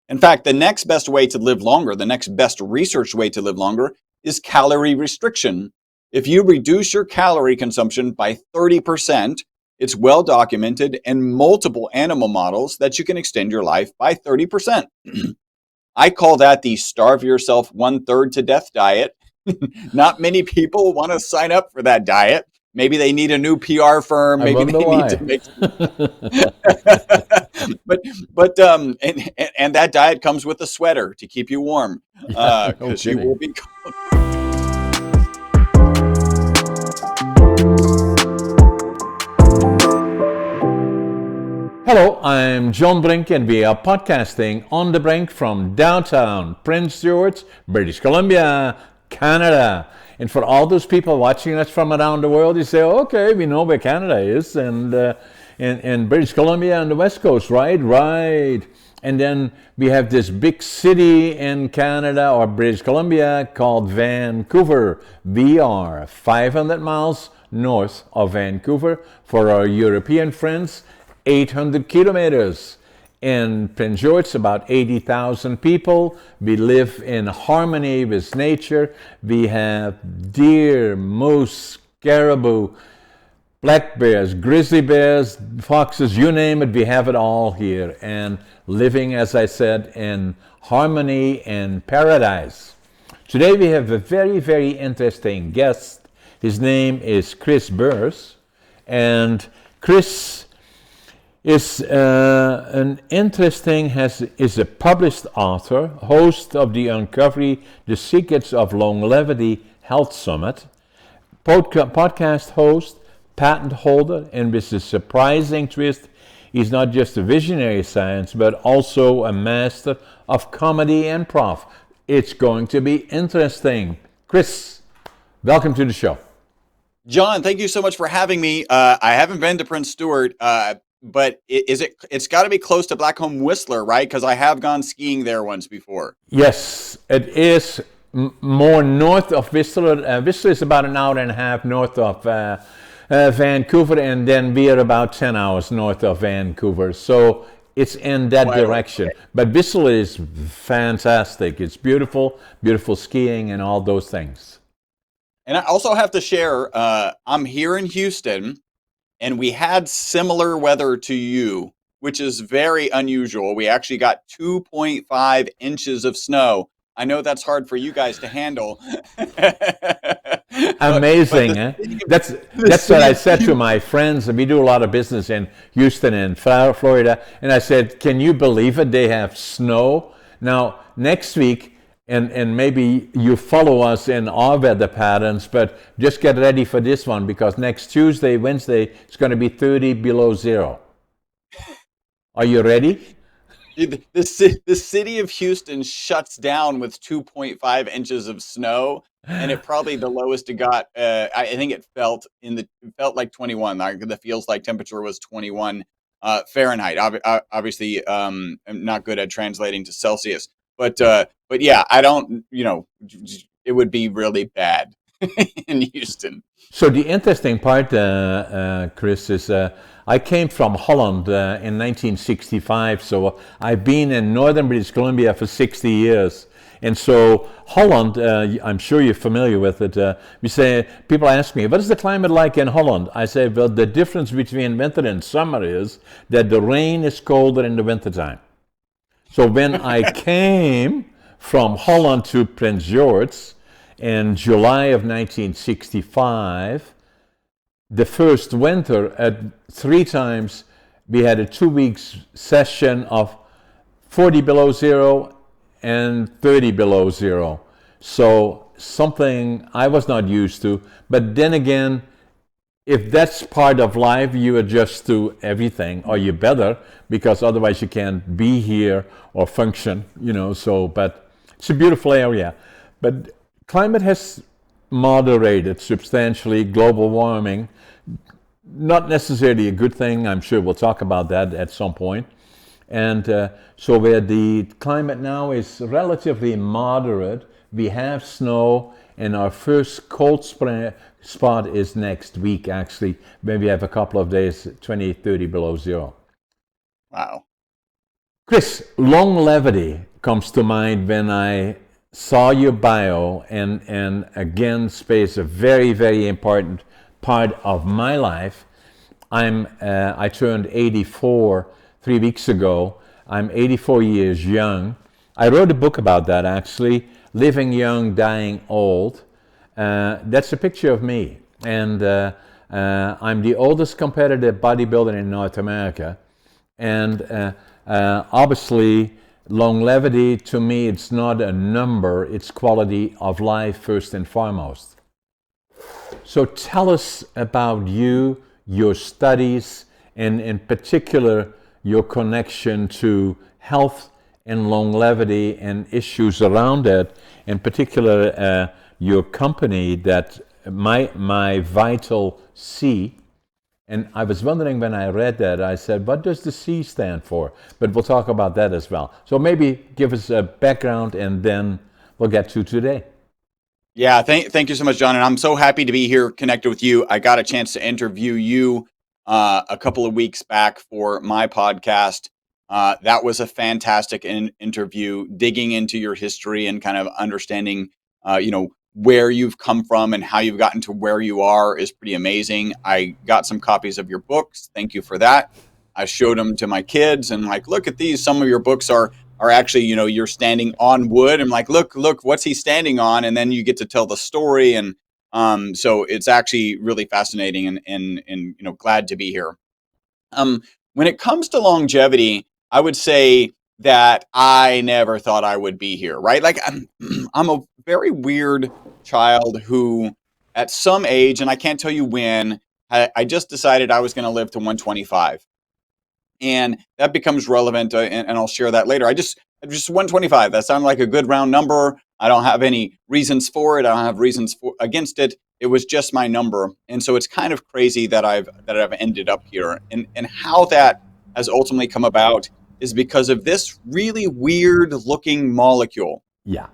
In fact, the next best way to live longer, the next best research way to live longer is calorie restriction. If you reduce your calorie consumption by 30%, it's well documented in multiple animal models that you can extend your life by 30%. I call that the starve yourself 1/3 to death diet. Not many people want to sign up for that diet. Maybe they need a new PR firm. I Maybe wonder they need to why. make but and that diet comes with a sweater to keep you warm Yeah, no because you will kidding. be. Hello, I'm John Brink, and we are podcasting on the Brink from downtown Prince George, British Columbia, Canada. And for all those people watching us from around the world, you say, okay, we know where Canada is, and in British Columbia on the West Coast, right? Right. And then we have this big city in Canada or British Columbia called Vancouver. We are 500 miles north of Vancouver. For our European friends, 800 kilometers. In Prince George, about 80,000 people. We live in harmony with nature. We have deer, moose, caribou, black bears, grizzly bears, foxes, you name it, we have it all here. And living, as I said, in harmony and paradise. Today we have a very, very interesting guest. His name is Chris Burres. And Chris is is a published author, host of the Uncovering the Secrets of Longevity Health Summit, podcast host, patent holder, and with a surprising twist, he's not just a visionary science, but also a master of comedy improv. It's going to be interesting. Chris, welcome to the show. John, thank you so much for having me. I haven't been to Prince Stewart, but it's got to be close to Blackcomb Whistler, right? Because I have gone skiing there once before. Yes, it is more north of Whistler. Whistler is about an hour and a half north of Vancouver, and then we are about 10 hours north of Vancouver. So it's in that direction. Okay. But Whistler is fantastic. It's beautiful, beautiful skiing and all those things. And I also have to share, I'm here in Houston, and we had similar weather to you, which is very unusual. We actually got 2.5 inches of snow. I know that's hard for you guys to handle. but Amazing, eh? the That's what city I of said to Houston, my friends. We do a lot of business in Houston and Florida, and I said, "Can you believe it? They have snow now next week." And maybe you follow us in our weather patterns, but just get ready for this one because next Tuesday, Wednesday, it's going to be 30 below zero. Are you ready? the city of Houston shuts down with 2.5 inches of snow, and it probably the lowest it got. I think it felt like 21. The feels like temperature was 21 Fahrenheit. Obviously, I'm not good at translating to Celsius, but yeah, I don't. It would be really bad in Houston. So the interesting part, Chris, is I came from Holland in 1965. So I've been in northern British Columbia for 60 years. And so Holland, I'm sure you're familiar with it. People ask me, what is the climate like in Holland? I say, well, the difference between winter and summer is that the rain is colder in the wintertime. So when I came from Holland to Prince George in July of 1965, the first winter, at 3 times, we had a 2 weeks session of 40 below zero and 30 below zero. So something I was not used to. But then again, if that's part of life, you adjust to everything, or you better, because otherwise you can't be here or function, So, but it's a beautiful area. But climate has moderated substantially, global warming. Not necessarily a good thing. I'm sure we'll talk about that at some point. And so where the climate now is relatively moderate, we have snow, and our first cold spot is next week, actually. Maybe we have a couple of days, 20, 30 below zero. Wow. Chris, longevity comes to mind when I saw your bio, and again, space a very, very important part of my life. I turned 84 3 weeks ago. I'm 84 years young. I wrote a book about that actually, Living Young, Dying Old. That's a picture of me, and I'm the oldest competitive bodybuilder in North America. And obviously, longevity to me, it's not a number, it's quality of life first and foremost. So tell us about you, your studies, and in particular, your connection to health and longevity and issues around it. In particular, your company that MyVitalC. And I was wondering when I read that, I said, what does the C stand for? But we'll talk about that as well. So maybe give us a background and then we'll get to today. Yeah, thank you so much, John. And I'm so happy to be here connected with you. I got a chance to interview you a couple of weeks back for my podcast. That was a fantastic interview, digging into your history and kind of understanding, where you've come from and how you've gotten to where you are is pretty amazing. I got some copies of your books. Thank you for that. I showed them to my kids and like, look at these. Some of your books are actually, you're standing on wood. I'm like, look, what's he standing on? And then you get to tell the story. And so it's actually really fascinating and glad to be here. When it comes to longevity, I would say that I never thought I would be here, right? Like I'm a very weird child who at some age, and I can't tell you when, I just decided I was going to live to 125. And that becomes relevant, and I'll share that later. I just 125. That sounded like a good round number. I don't have any reasons for it. I don't have reasons against it. It was just my number, and so it's kind of crazy that I've ended up here. And how that has ultimately come about is because of this really weird looking molecule. Yeah.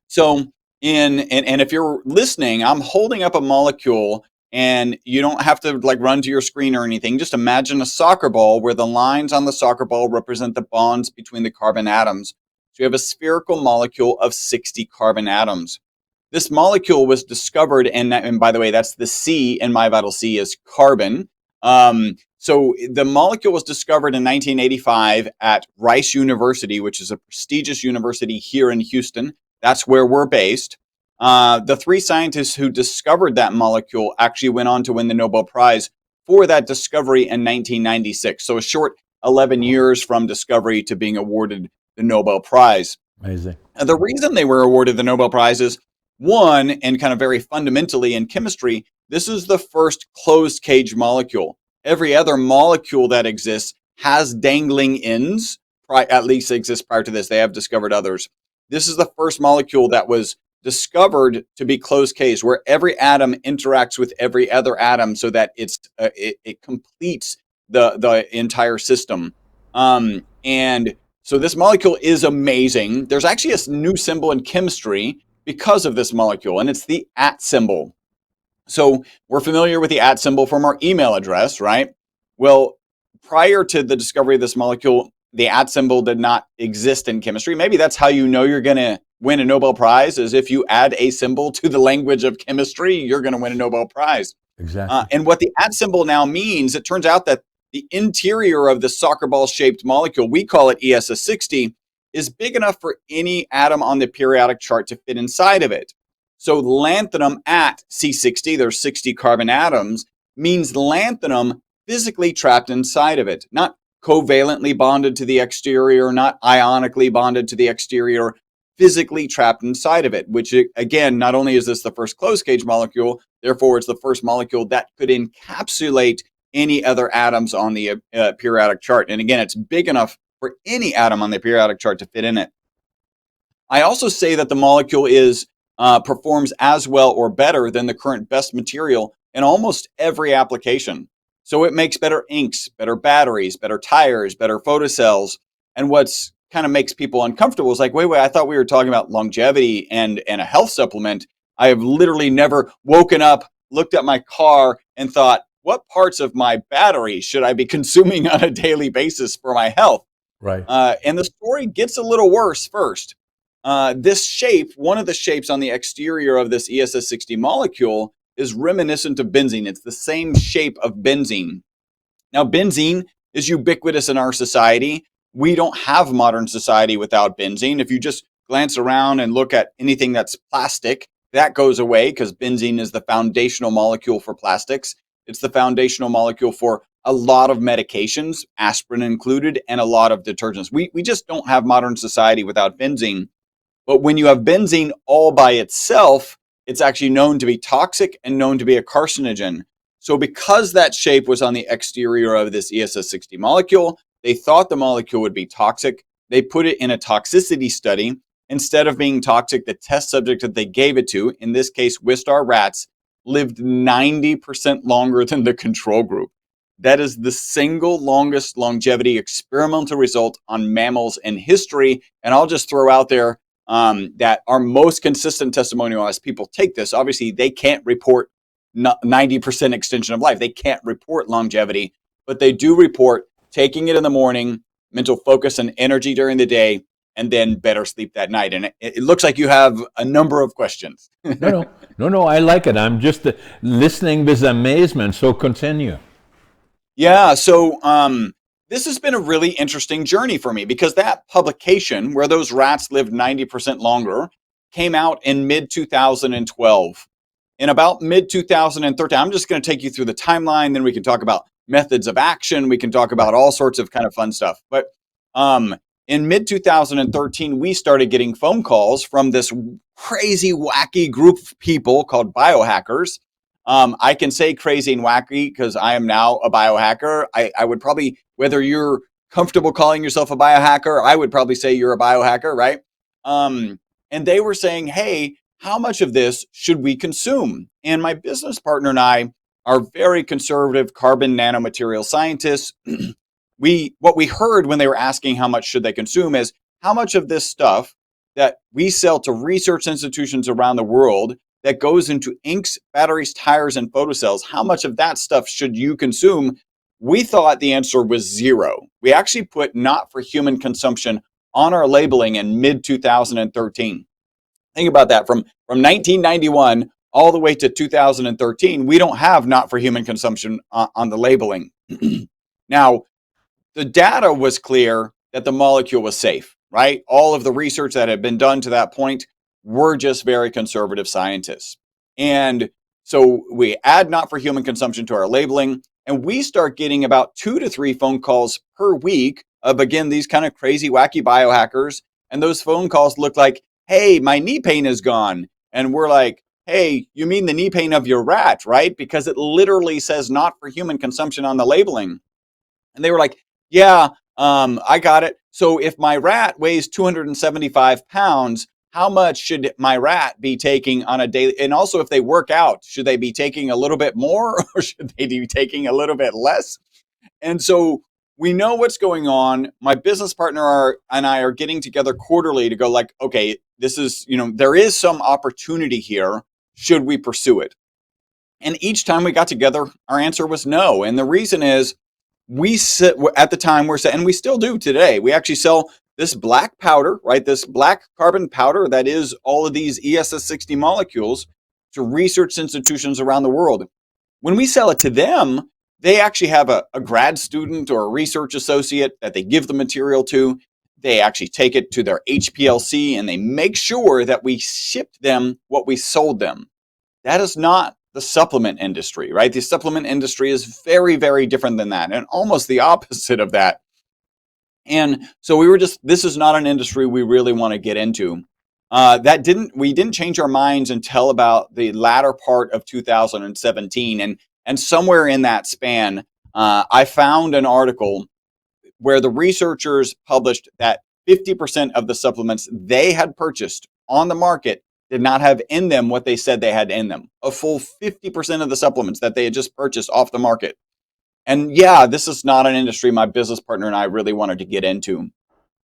So and if you're listening, I'm holding up a molecule. And you don't have to like run to your screen or anything. Just imagine a soccer ball where the lines on the soccer ball represent the bonds between the carbon atoms. So you have a spherical molecule of 60 carbon atoms. This molecule was discovered, and by the way, that's the C in MyVitalC is carbon. So the molecule was discovered in 1985 at Rice University, which is a prestigious university here in Houston. That's where we're based. The three scientists who discovered that molecule actually went on to win the Nobel Prize for that discovery in 1996. So a short 11 years from discovery to being awarded the Nobel Prize. Amazing. And the reason they were awarded the Nobel Prize is, one, and kind of very fundamentally in chemistry, this is the first closed cage molecule. Every other molecule that exists has dangling ends, at least exists prior to this. They have discovered others. This is the first molecule that was discovered to be closed cage, where every atom interacts with every other atom so that it completes the entire system. And so this molecule is amazing. There's actually a new symbol in chemistry because of this molecule, and it's the @ symbol. So we're familiar with the @ symbol from our email address, right? Well, prior to the discovery of this molecule, the @ symbol did not exist in chemistry. Maybe that's how you know you're going to win a Nobel Prize, is if you add a symbol to the language of chemistry, you're going to win a Nobel Prize. Exactly. And what the @ symbol now means, it turns out that the interior of the soccer ball shaped molecule, we call it ESS60, is big enough for any atom on the periodic chart to fit inside of it. So lanthanum at C60, there's 60 carbon atoms, means lanthanum physically trapped inside of it, not covalently bonded to the exterior, not ionically bonded to the exterior, physically trapped inside of it, which again, not only is this the first closed cage molecule, therefore it's the first molecule that could encapsulate any other atoms on the periodic chart. And again, it's big enough for any atom on the periodic chart to fit in it. I also say that the molecule performs as well or better than the current best material in almost every application. So it makes better inks, better batteries, better tires, better photocells. And what's kind of makes people uncomfortable is like, wait, I thought we were talking about longevity and a health supplement. I have literally never woken up, looked at my car and thought, what parts of my battery should I be consuming on a daily basis for my health? Right. And the story gets a little worse first. This shape, one of the shapes on the exterior of this ESS60 molecule, is reminiscent of benzene. It's the same shape of benzene. Now, benzene is ubiquitous in our society. We don't have modern society without benzene. If you just glance around and look at anything that's plastic, that goes away because benzene is the foundational molecule for plastics. It's the foundational molecule for a lot of medications, aspirin included, and a lot of detergents. We just don't have modern society without benzene. But when you have benzene all by itself, it's actually known to be toxic and known to be a carcinogen. So because that shape was on the exterior of this ESS60 molecule, they thought the molecule would be toxic. They put it in a toxicity study. Instead of being toxic, the test subject that they gave it to, in this case, Wistar rats, lived 90% longer than the control group. That is the single longest longevity experimental result on mammals in history. And I'll just throw out there that our most consistent testimonial as people take this, obviously they can't report 90% extension of life. They can't report longevity, but they do report taking it in the morning, mental focus and energy during the day, and then better sleep that night. And it looks like you have a number of questions. No. I like it. I'm just listening with amazement. So continue. Yeah. So this has been a really interesting journey for me because that publication where those rats lived 90% longer came out in mid 2012. In about mid 2013, I'm just going to take you through the timeline. Then we can talk about methods of action. We can talk about all sorts of kind of fun stuff. But in mid 2013, we started getting phone calls from this crazy, wacky group of people called biohackers. I can say crazy and wacky because I am now a biohacker. I would probably, whether you're comfortable calling yourself a biohacker, I would probably say you're a biohacker, right? And they were saying, hey, how much of this should we consume? And my business partner and I are very conservative carbon nanomaterial scientists. What we heard when they were asking how much should they consume is how much of this stuff that we sell to research institutions around the world that goes into inks, batteries, tires, and photocells, how much of that stuff should you consume? We thought the answer was zero. We actually put not for human consumption on our labeling in mid 2013. Think about that. From 1991 all the way to 2013, we don't have not for human consumption on the labeling. Now, the data was clear that the molecule was safe, right? All of the research that had been done to that point were just very conservative scientists. And so we add not for human consumption to our labeling, and we start getting about 2 to 3 phone calls per week of, again, these kind of crazy, wacky biohackers. And those phone calls look like, hey, my knee pain is gone. And we're like, hey, you mean the knee pain of your rat, right? Because it literally says not for human consumption on the labeling. And they were like, yeah, I got it. So if my rat weighs 275 pounds, how much should my rat be taking on a daily? And also, if they work out, should they be taking a little bit more or should they be taking a little bit less? And so we know what's going on. My business partner and I are getting together quarterly to go like, okay, this is, there is some opportunity here. Should we pursue it? And each time we got together, our answer was no. And the reason is, we sit at the time and we still do today. We actually sell this black powder, right? This black carbon powder that is all of these ESS60 molecules to research institutions around the world. When we sell it to them, they actually have a grad student or a research associate that they give the material to. They actually take it to their HPLC and they make sure that we shipped them what we sold them. That is not the supplement industry, right? The supplement industry is very, very different than that and almost the opposite of that. And so this is not an industry we really want to get into. We didn't change our minds until about the latter part of 2017. And somewhere in that span, I found an article where the researchers published that 50% of the supplements they had purchased on the market did not have in them what they said they had in them. A full 50% of the supplements that they had just purchased off the market. And yeah, this is not an industry my business partner and I really wanted to get into.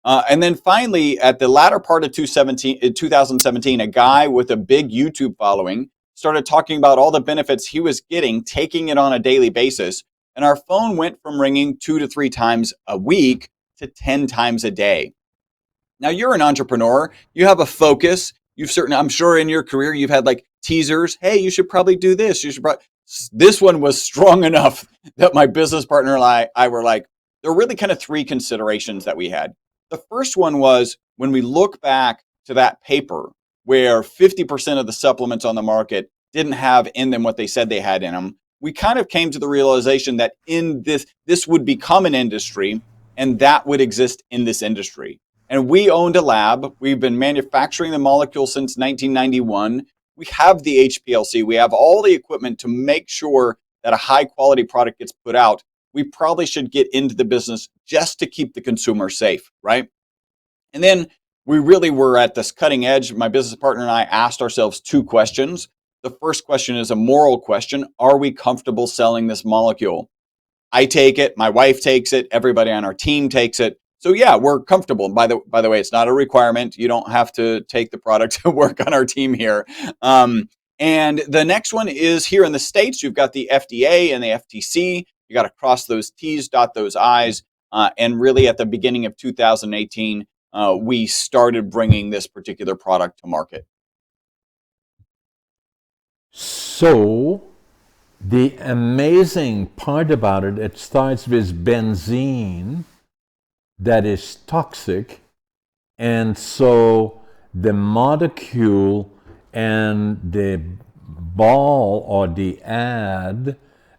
And then finally, at the latter part of 2017, a guy with a big YouTube following started talking about all the benefits he was getting, taking it on a daily basis. And our phone went from ringing 2 to 3 times a week to 10 times a day. Now, you're an entrepreneur. You have a focus. I'm sure in your career, you've had like teasers. Hey, you should probably do this. This one was strong enough that my business partner and I were like, there are really kind of three considerations that we had. The first one was when we look back to that paper where 50% of the supplements on the market didn't have in them what they said they had in them, we kind of came to the realization that this would become an industry, and that would exist in this industry. And we owned a lab. We've been manufacturing the molecule since 1991. We have the HPLC. We have all the equipment to make sure that a high quality product gets put out. We probably should get into the business just to keep the consumer safe, right? And then we really were at this cutting edge. My business partner and I asked ourselves two questions. The first question is a moral question. Are we comfortable selling this molecule? I take it, my wife takes it, everybody on our team takes it. So yeah, we're comfortable. By the way, it's not a requirement. You don't have to take the product to work on our team here. And the next one is here in the States, you've got the FDA and the FTC. You got to cross those T's, dot those I's. And really at the beginning of 2018, we started bringing this particular product to market. So the amazing part about it, it starts with benzene that is toxic, and so the molecule and the ball or the ad,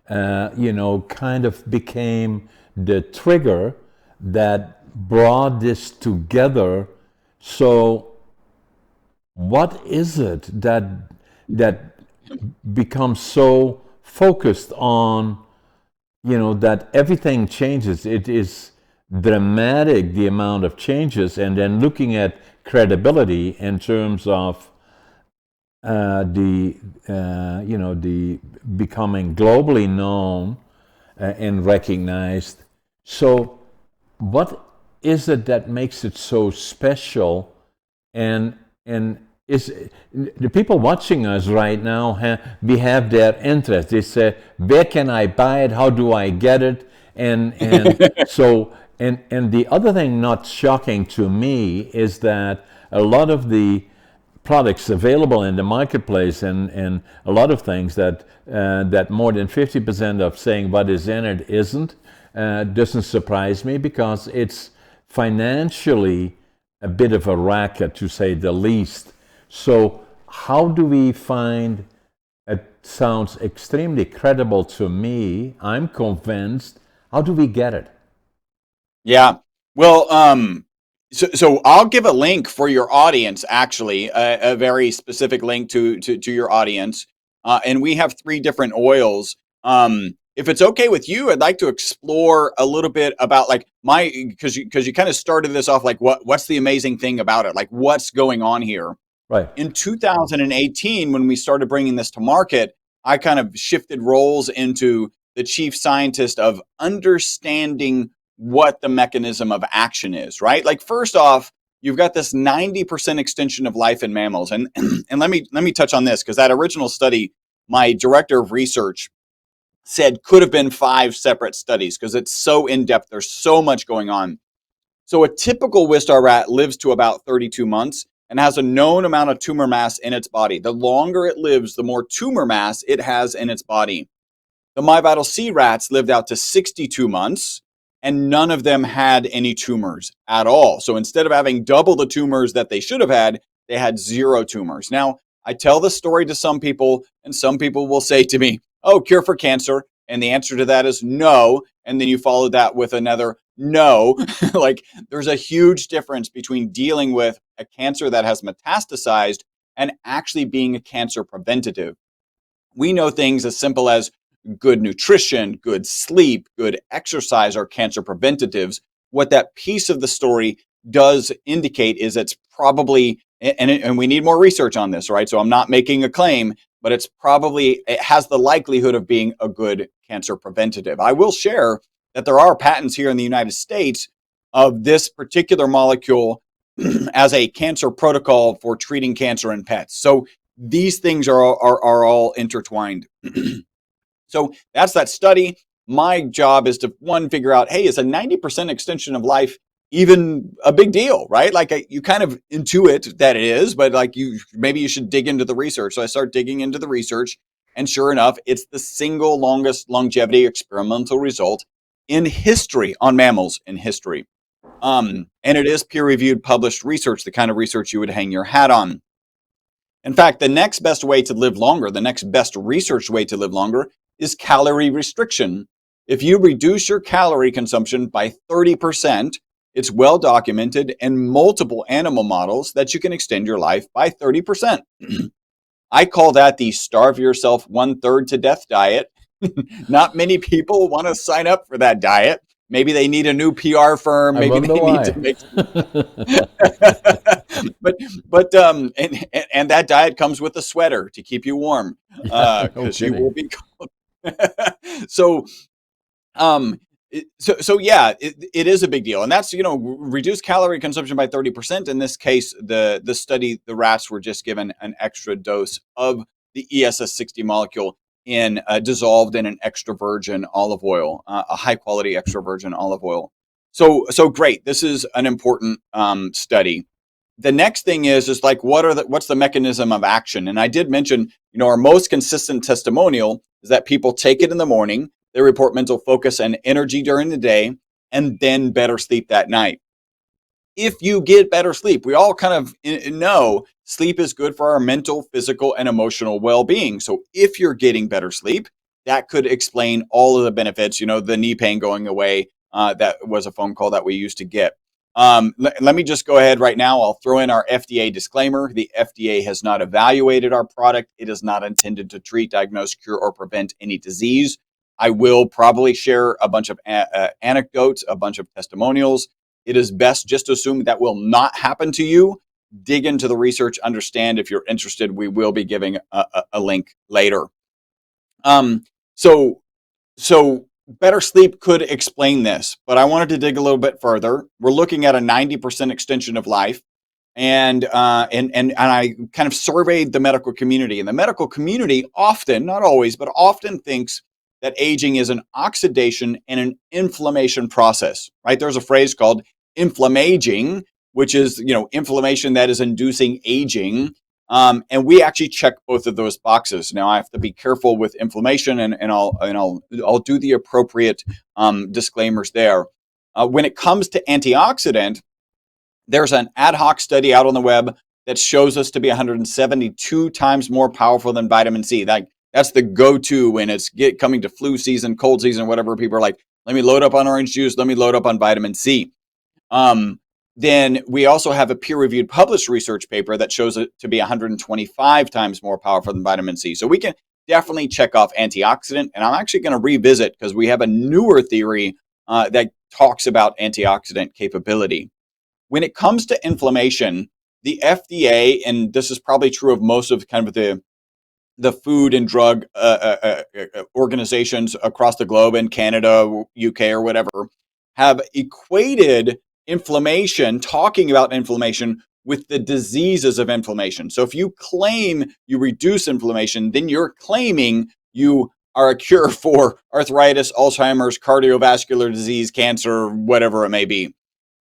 kind of became the trigger that brought this together. So what is it that becomes so focused on, that everything changes? It is dramatic, the amount of changes, and then looking at credibility in terms of the becoming globally known and recognized. So what is it that makes it so special? And is the people watching us right now we have their interest. They say, where can I buy it? How do I get it? And so and the other thing not shocking to me is that a lot of the products available in the marketplace and a lot of things that more than 50% of saying what is in it isn't, doesn't surprise me, because it's financially a bit of a racket, to say the least. So how do we find, it sounds extremely credible to me, I'm convinced, how do we get it? Yeah, well, so I'll give a link for your audience, actually, a very specific link to your audience. And we have 3 different oils. If it's okay with you, I'd like to explore a little bit about like because you kind of started this off like what's the amazing thing about it? Like what's going on here? Right. In 2018, when we started bringing this to market, I kind of shifted roles into the chief scientist of understanding what the mechanism of action is, right? Like first off, you've got this 90% extension of life in mammals. And let me touch on this, because that original study, my director of research said could have been 5 separate studies, because it's so in-depth. There's so much going on. So a typical Wistar rat lives to about 32 months and has a known amount of tumor mass in its body. The longer it lives, the more tumor mass it has in its body. The MyVitalC rats lived out to 62 months, and none of them had any tumors at all. So instead of having double the tumors that they should have had, they had 0 tumors. Now, I tell this story to some people, and some people will say to me, oh, cure for cancer. And the answer to that is no. And then you follow that with another no. Like there's a huge difference between dealing with a cancer that has metastasized and actually being a cancer preventative. We know things as simple as good nutrition, good sleep, good exercise are cancer preventatives. What that piece of the story does indicate is it's probably, and we need more research on this, right? So I'm not making a claim, but it has the likelihood of being a good cancer preventative. I will share that there are patents here in the United States of this particular molecule as a cancer protocol for treating cancer in pets. So these things are all intertwined. So that's that study. My job is to, 1, figure out, hey, is a 90% extension of life even a big deal, right? Like you kind of intuit that it is, but like maybe you should dig into the research. So I start digging into the research, and sure enough, it's the single longest longevity experimental result in history on mammals in history. And it is peer-reviewed, published research, the kind of research you would hang your hat on. In fact, the next best way to live longer, the next best research way to live longer is calorie restriction. If you reduce your calorie consumption by 30%, it's well documented in multiple animal models that you can extend your life by 30%. I call that the starve yourself 1/3 to death diet. Not many people want to sign up for that diet. Maybe they need a new PR firm. I Maybe wonder they need why. to make and that diet comes with a sweater to keep you warm, Yeah, no because you will kidding. be cold. so so yeah, it is a big deal, and that's reduce calorie consumption by 30%. In this case, the study, the rats were just given an extra dose of the ESS60 molecule in dissolved in an extra virgin olive oil, a high quality extra virgin olive oil. So great. This is an important study. The next thing is like what's the mechanism of action? And I did mention, our most consistent testimonial is that people take it in the morning, they report mental focus and energy during the day, and then better sleep that night. If you get better sleep, we all kind of know sleep is good for our mental, physical, and emotional well-being. So if you're getting better sleep, that could explain all of the benefits, the knee pain going away. That was a phone call that we used to get. Let me just go ahead right now. I'll throw in our FDA disclaimer. The FDA has not evaluated our product. It is not intended to treat, diagnose, cure, or prevent any disease. I will probably share a bunch of anecdotes, a bunch of testimonials. It is best just to assume that will not happen to you. Dig into the research, understand. If you're interested, we will be giving a link later. So better sleep could explain this, but I wanted to dig a little bit further. We're looking at a 90% extension of life. And I kind of surveyed the medical community, and the medical community often, not always, but often thinks that aging is an oxidation and an inflammation process, right? There's a phrase called inflammaging, which is, inflammation that is inducing aging. And we actually check both of those boxes. Now I have to be careful with inflammation, and I'll do the appropriate disclaimers there. When it comes to antioxidant, there's an ad hoc study out on the web that shows us to be 172 times more powerful than vitamin C. That's the go-to when it's coming to flu season, cold season, whatever. People are like, let me load up on orange juice. Let me load up on vitamin C. Then we also have a peer-reviewed published research paper that shows it to be 125 times more powerful than vitamin C. So we can definitely check off antioxidant. And I'm actually going to revisit, because we have a newer theory that talks about antioxidant capability. When it comes to inflammation, the FDA, and this is probably true of most of kind of the food and drug organizations across the globe, in Canada, UK, or whatever, have equated inflammation, talking about inflammation, with the diseases of inflammation. So if you claim you reduce inflammation, then you're claiming you are a cure for arthritis, Alzheimer's, cardiovascular disease, cancer, whatever it may be.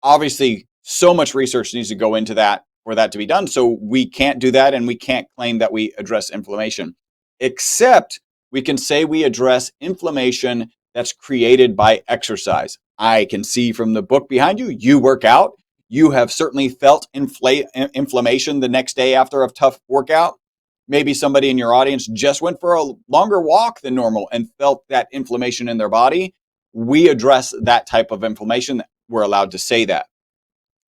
Obviously, so much research needs to go into that for that to be done. So we can't do that, and we can't claim that we address inflammation, except we can say we address inflammation that's created by exercise. I can see from the book behind you, you work out. You have certainly felt inflammation the next day after a tough workout. Maybe somebody in your audience just went for a longer walk than normal and felt that inflammation in their body. We address that type of inflammation. We're allowed to say that.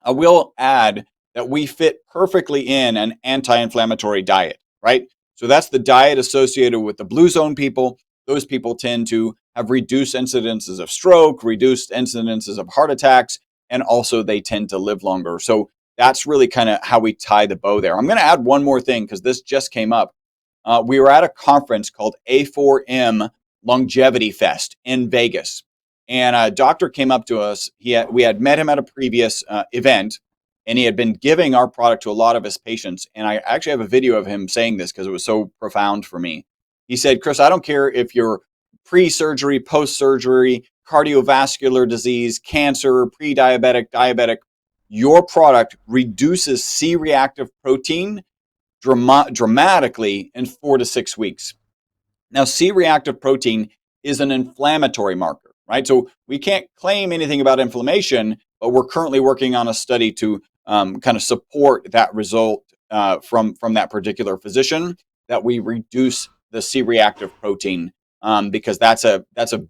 I will add that we fit perfectly in an anti-inflammatory diet, right? So that's the diet associated with the blue zone people. Those people tend to have reduced incidences of stroke, reduced incidences of heart attacks, and also they tend to live longer. So that's really kind of how we tie the bow there. I'm going to add one more thing, because this just came up. We were at a conference called A4M Longevity Fest in Vegas. And a doctor came up to us. We had met him at a previous event, and he had been giving our product to a lot of his patients. And I actually have a video of him saying this because it was so profound for me. He said, Chris, I don't care if you're pre-surgery, post-surgery, cardiovascular disease, cancer, pre-diabetic, diabetic, your product reduces C-reactive protein dramatically in 4 to 6 weeks. Now, C-reactive protein is an inflammatory marker, right? So we can't claim anything about inflammation, but we're currently working on a study to kind of support that result from that particular physician, that we reduce the C-reactive protein because that's a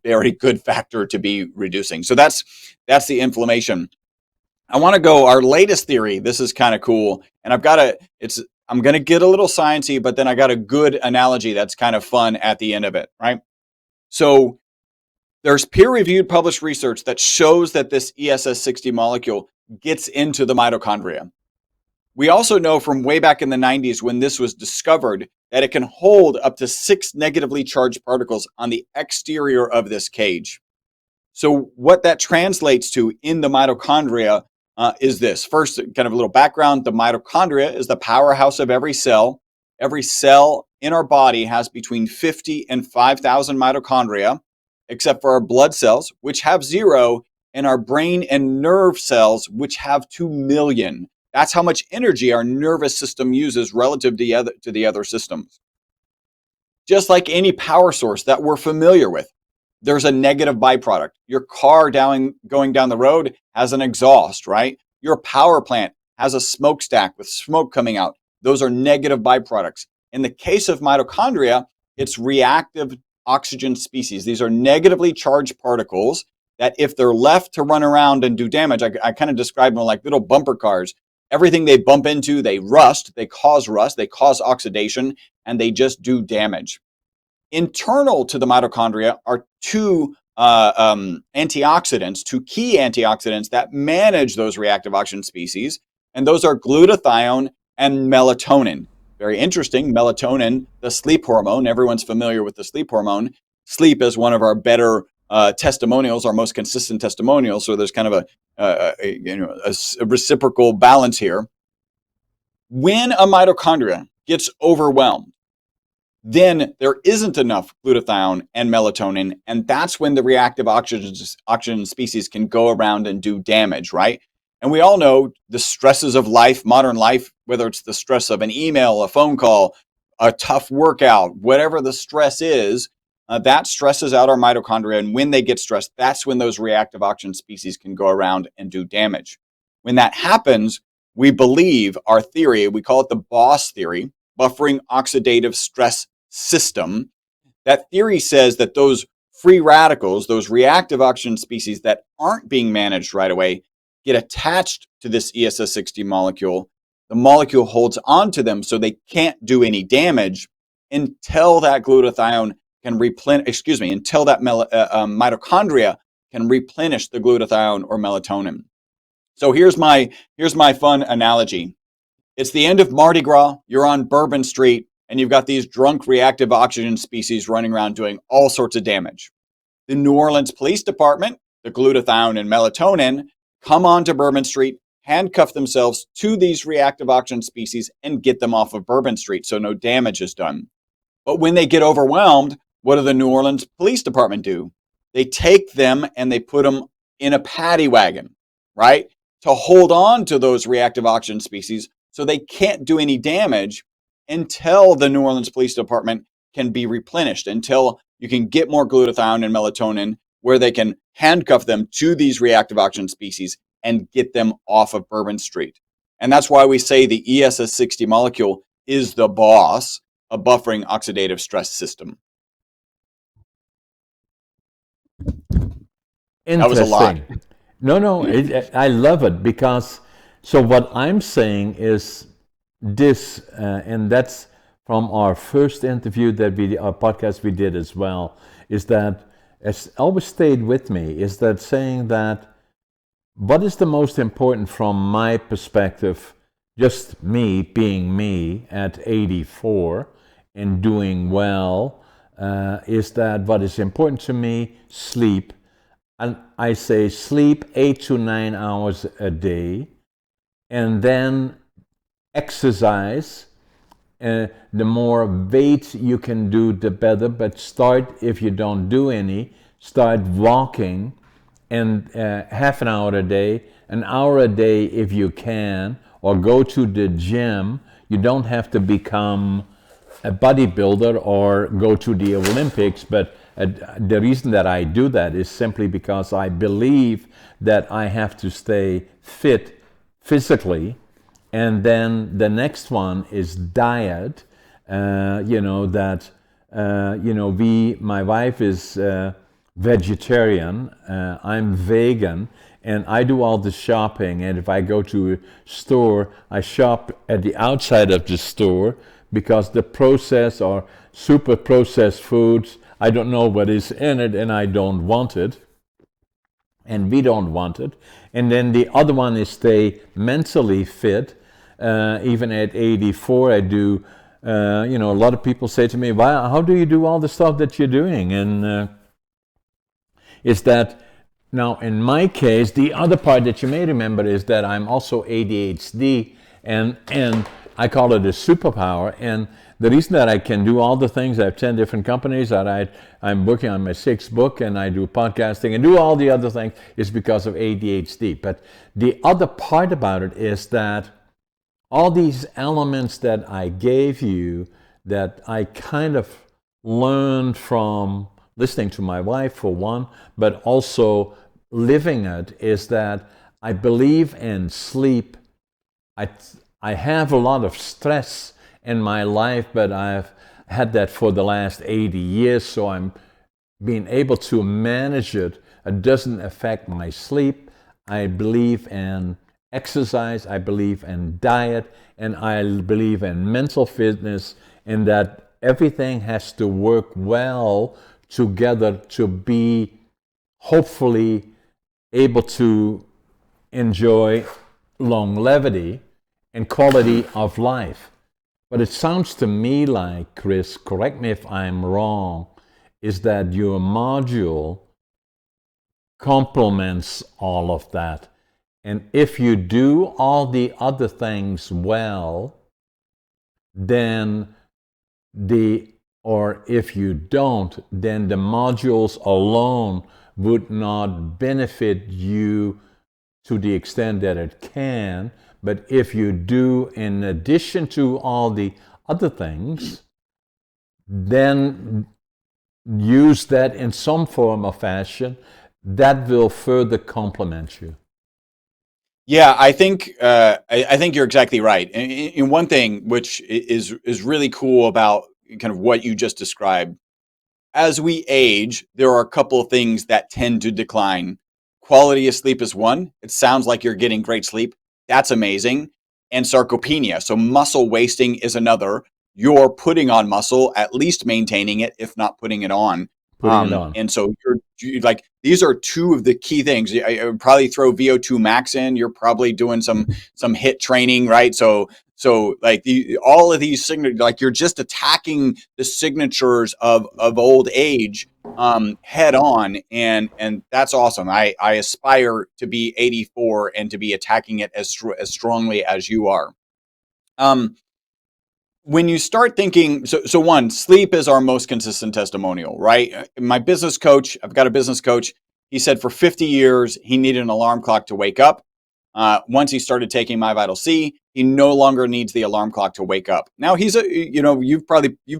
very good factor to be reducing. So that's the inflammation. I want to go our latest theory. This is kind of cool, and I'm going to get a little sciencey, but then I got a good analogy that's kind of fun at the end of it, right? So there's peer-reviewed published research that shows that this ESS60 molecule gets into the mitochondria. We also know from way back in the 90s when this was discovered that it can hold up to 6 negatively charged particles on the exterior of this cage. So what that translates to in the mitochondria is this. First, kind of a little background. The mitochondria is the powerhouse of every cell. Every cell in our body has between 50 and 5,000 mitochondria, except for our blood cells, which have 0, and our brain and nerve cells, which have 2 million. That's how much energy our nervous system uses relative to the other systems. Just like any power source that we're familiar with, there's a negative byproduct. Your car going down the road has an exhaust, right? Your power plant has a smokestack with smoke coming out. Those are negative byproducts. In the case of mitochondria, it's reactive oxygen species. These are negatively charged particles that if they're left to run around and do damage, I kind of describe them like little bumper cars. Everything they bump into, they rust, they cause oxidation, and they just do damage. Internal to the mitochondria are 2 antioxidants, 2 key antioxidants that manage those reactive oxygen species, and those are glutathione and melatonin. Very interesting, melatonin, the sleep hormone. Everyone's familiar with the sleep hormone. Sleep is one of our better testimonials, our most consistent testimonials, so there's kind of a reciprocal balance here. When a mitochondria gets overwhelmed, then there isn't enough glutathione and melatonin, and that's when the reactive oxygen species can go around and do damage, right? And we all know the stresses of life, modern life, whether it's the stress of an email, a phone call, a tough workout, whatever the stress is, that stresses out our mitochondria, and when they get stressed, that's when those reactive oxygen species can go around and do damage. When that happens, we believe our theory, we call it the BOSS theory, buffering oxidative stress system. That theory says that those free radicals, those reactive oxygen species that aren't being managed right away, get attached to this ESS60 molecule. The molecule holds on to them so they can't do any damage until that glutathione can until that mitochondria can replenish the glutathione or melatonin. So here's my fun analogy. It's the end of Mardi Gras, you're on Bourbon Street, and you've got these drunk reactive oxygen species running around doing all sorts of damage. The New Orleans Police Department, the glutathione and melatonin, come onto Bourbon Street, handcuff themselves to these reactive oxygen species, and get them off of Bourbon Street so no damage is done. But when they get overwhelmed, what do the New Orleans Police Department do? They take them and they put them in a paddy wagon, right? To hold on to those reactive oxygen species so they can't do any damage until the New Orleans Police Department can be replenished, until you can get more glutathione and melatonin where they can handcuff them to these reactive oxygen species and get them off of Bourbon Street. And that's why we say the ESS60 molecule is the boss of buffering oxidative stress system. Interesting. That was a lot. No, I love it because, so what I'm saying is this, and that's from our first interview our podcast we did as well, is that, as always stayed with me, is that saying that what is the most important from my perspective, just me being me at 84 and doing well, is that what is important to me, sleep. And I say sleep 8 to 9 hours a day, and then exercise. The more weight you can do, the better. But start, if you don't do any, start walking, and half an hour a day, an hour a day if you can, or go to the gym. You don't have to become a bodybuilder or go to the Olympics, but the reason that I do that is simply because I believe that I have to stay fit physically. And then the next one is diet. My wife is vegetarian, I'm vegan, and I do all the shopping. And if I go to a store, I shop at the outside of the store because the processed or super processed foods, I don't know what is in it and I don't want it. And we don't want it. And then the other one is stay mentally fit. Even at 84, I do, a lot of people say to me, "Wow, how do you do all the stuff that you're doing?" And is that now in my case, the other part that you may remember is that I'm also ADHD, and I call it a superpower. And the reason that I can do all the things, I have 10 different companies, that I'm working on my 6th book, and I do podcasting and do all the other things, is because of ADHD. But the other part about it is that all these elements that I gave you, that I kind of learned from listening to my wife for one, but also living it, is that I believe in sleep. I have a lot of stress in my life, but I've had that for the last 80 years, so I'm being able to manage it. It doesn't affect my sleep. I believe in exercise, I believe in diet, and I believe in mental fitness, and that everything has to work well together to be hopefully able to enjoy longevity and quality of life. But it sounds to me like, Chris, correct me if I'm wrong, is that your module complements all of that. And if you do all the other things well, then or if you don't, then the modules alone would not benefit you to the extent that it can. But if you do, in addition to all the other things, then use that in some form or fashion, that will further complement you. Yeah, I think you're exactly right. And one thing which is really cool about kind of what you just described, as we age, there are a couple of things that tend to decline. Quality of sleep is one. It sounds like you're getting great sleep. That's amazing. And sarcopenia, so muscle wasting, is another. You're putting on muscle, at least maintaining it, if not putting it on. Putting it on. And so you're like, these are two of the key things. I would probably throw VO2 max in. You're probably doing some HIIT training, right? So like all of these like you're just attacking the signatures of old age head on, and that's awesome. I aspire to be 84 and to be attacking it as strongly as you are. When you start thinking, so one, sleep is our most consistent testimonial, right? My business coach, I've got a business coach. He said for 50 years, he needed an alarm clock to wake up. Once he started taking MyVitalC, he no longer needs the alarm clock to wake up. Now you've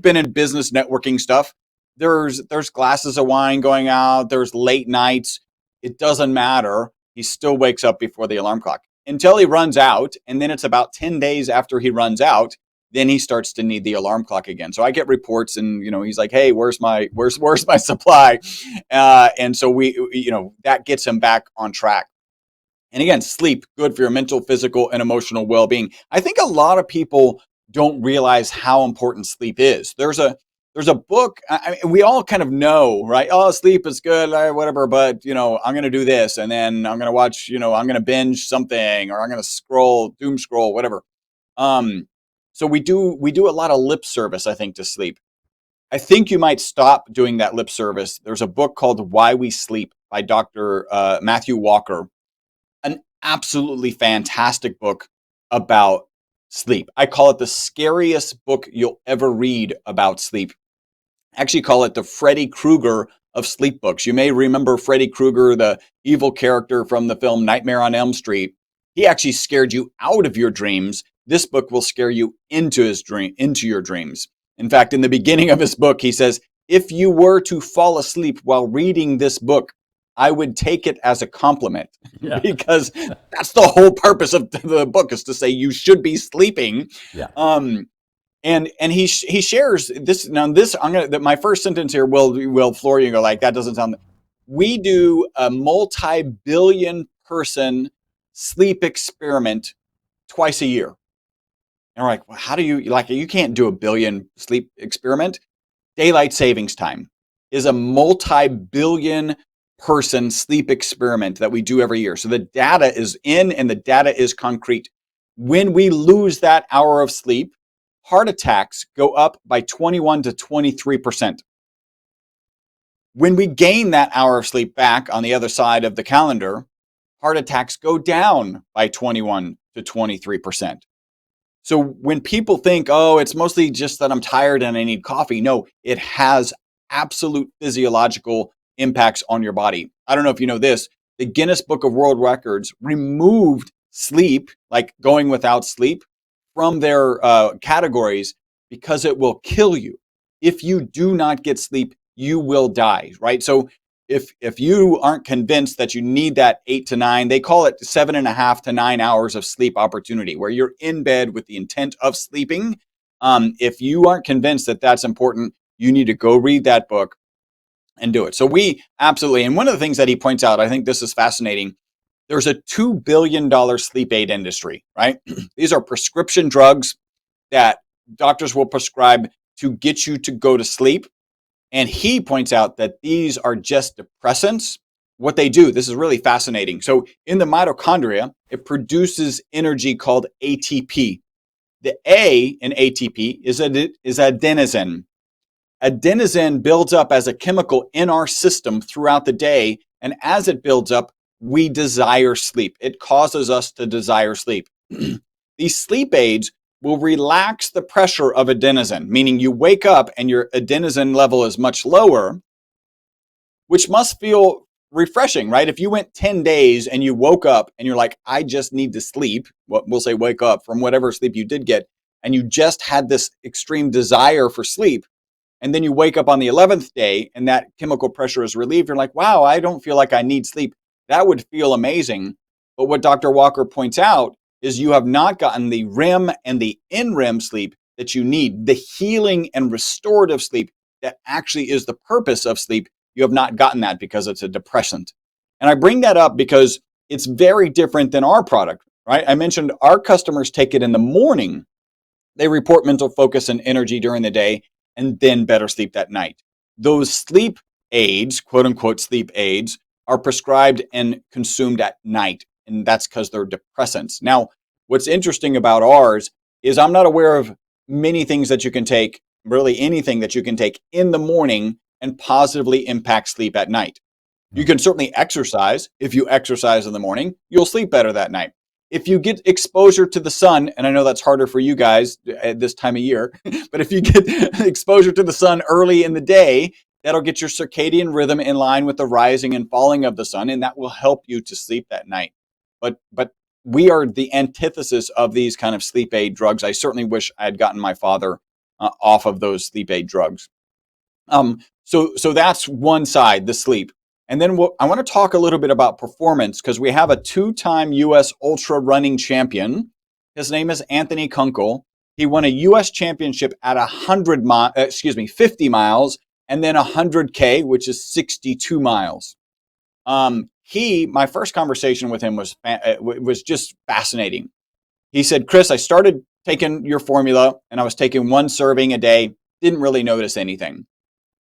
been in business networking stuff. There's glasses of wine going out. There's late nights. It doesn't matter. He still wakes up before the alarm clock until he runs out. And then it's about 10 days after he runs out, then he starts to need the alarm clock again. So I get reports, and he's like, "Hey, where's my supply?" And so that gets him back on track. And again, sleep, good for your mental, physical, and emotional well-being. I think a lot of people don't realize how important sleep is. There's a book. I mean, we all kind of know, right? Oh, sleep is good, whatever. But I'm going to do this, and then I'm going to watch. I'm going to binge something, or I'm going to doom scroll, whatever. So we do a lot of lip service, I think, to sleep. I think you might stop doing that lip service. There's a book called Why We Sleep by Dr. Matthew Walker, an absolutely fantastic book about sleep. I call it the scariest book you'll ever read about sleep. actually call it the Freddy Krueger of sleep books. You may remember Freddy Krueger, the evil character from the film Nightmare on Elm Street. He actually scared you out of your dreams. This book will scare you into your dreams. In fact, in the beginning of his book, he says, if you were to fall asleep while reading this book, I would take it as a compliment. Yeah. Because that's the whole purpose of the book, is to say you should be sleeping. Yeah. And he shares this. Now this, my first sentence here will floor you and go like, that doesn't sound. We do a multi-billion person sleep experiment twice a year. And we're like, well, how do you can't do a billion sleep experiment. Daylight savings time is a multi-billion person sleep experiment that we do every year. So the data is in and the data is concrete. When we lose that hour of sleep, heart attacks go up by 21 to 23%. When we gain that hour of sleep back on the other side of the calendar, heart attacks go down by 21 to 23%. So when people think, oh, it's mostly just that I'm tired and I need coffee, no, it has absolute physiological impacts on your body. I don't know if you know this, the Guinness Book of World Records removed sleep, like going without sleep, from their categories because it will kill you. If you do not get sleep, you will die, right? So if you aren't convinced that you need that 8 to 9, they call it 7.5 to 9 hours of sleep opportunity, where you're in bed with the intent of sleeping. If you aren't convinced that that's important, you need to go read that book and do it. So we absolutely, and one of the things that he points out, I think this is fascinating, there's a $2 billion sleep aid industry, right? These are prescription drugs that doctors will prescribe to get you to go to sleep. And he points out that these are just depressants. What they do, this is really fascinating. So in the mitochondria, it produces energy called ATP. The A in ATP is adenosine. Adenosine builds up as a chemical in our system throughout the day. And as it builds up, we desire sleep. It causes us to desire sleep. These sleep aids will relax the pressure of adenosine, meaning you wake up and your adenosine level is much lower, which must feel refreshing, right? If you went 10 days and you woke up and you're like, I just need to sleep, we'll say wake up from whatever sleep you did get, and you just had this extreme desire for sleep, and then you wake up on the 11th day and that chemical pressure is relieved, you're like, wow, I don't feel like I need sleep. That would feel amazing. But what Dr. Walker points out is you have not gotten the REM and the NREM sleep that you need, the healing and restorative sleep that actually is the purpose of sleep. You have not gotten that because it's a depressant. And I bring that up because it's very different than our product, right? I mentioned our customers take it in the morning. They report mental focus and energy during the day and then better sleep that night. Those sleep aids, quote unquote sleep aids, are prescribed and consumed at night. And that's because they're depressants. Now, what's interesting about ours is I'm not aware of many things that you can take, really anything that you can take in the morning and positively impact sleep at night. You can certainly exercise. If you exercise in the morning, you'll sleep better that night. If you get exposure to the sun, and I know that's harder for you guys at this time of year, but if you get exposure to the sun early in the day, that'll get your circadian rhythm in line with the rising and falling of the sun, and that will help you to sleep that night. But we are the antithesis of these kind of sleep aid drugs. I certainly wish I had gotten my father off of those sleep aid drugs. So that's one side, the sleep. And then I want to talk a little bit about performance, because we have a 2-time U.S. ultra running champion. His name is Anthony Kunkel. He won a U.S. championship at 50 miles, and then 100K, which is 62 miles. My first conversation with him was just fascinating. He said, Chris, I started taking your formula and I was taking 1 serving a day, didn't really notice anything.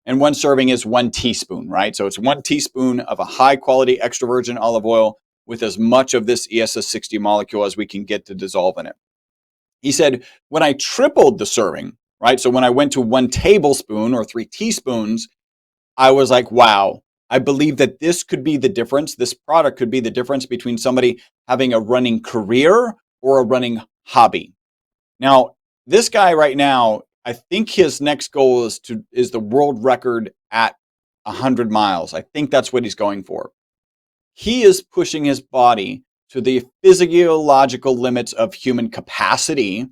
And 1 serving is 1 teaspoon, right? So it's 1 teaspoon of a high quality extra virgin olive oil with as much of this ESS60 molecule as we can get to dissolve in it. He said, when I tripled the serving, right? So when I went to 1 tablespoon or 3 teaspoons, I was like, wow, I believe that this could be the difference. This product could be the difference between somebody having a running career or a running hobby. Now, this guy right now, I think his next goal is the world record at 100 miles. I think that's what he's going for. He is pushing his body to the physiological limits of human capacity.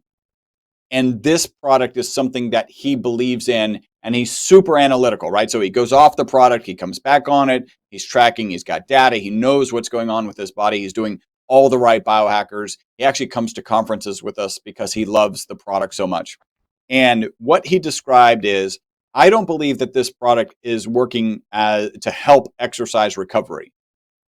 And this product is something that he believes in, and he's super analytical, right? So he goes off the product, he comes back on it, he's tracking, he's got data, he knows what's going on with his body, he's doing all the right biohackers. He actually comes to conferences with us because he loves the product so much. And what he described is, I don't believe that this product is working to help exercise recovery.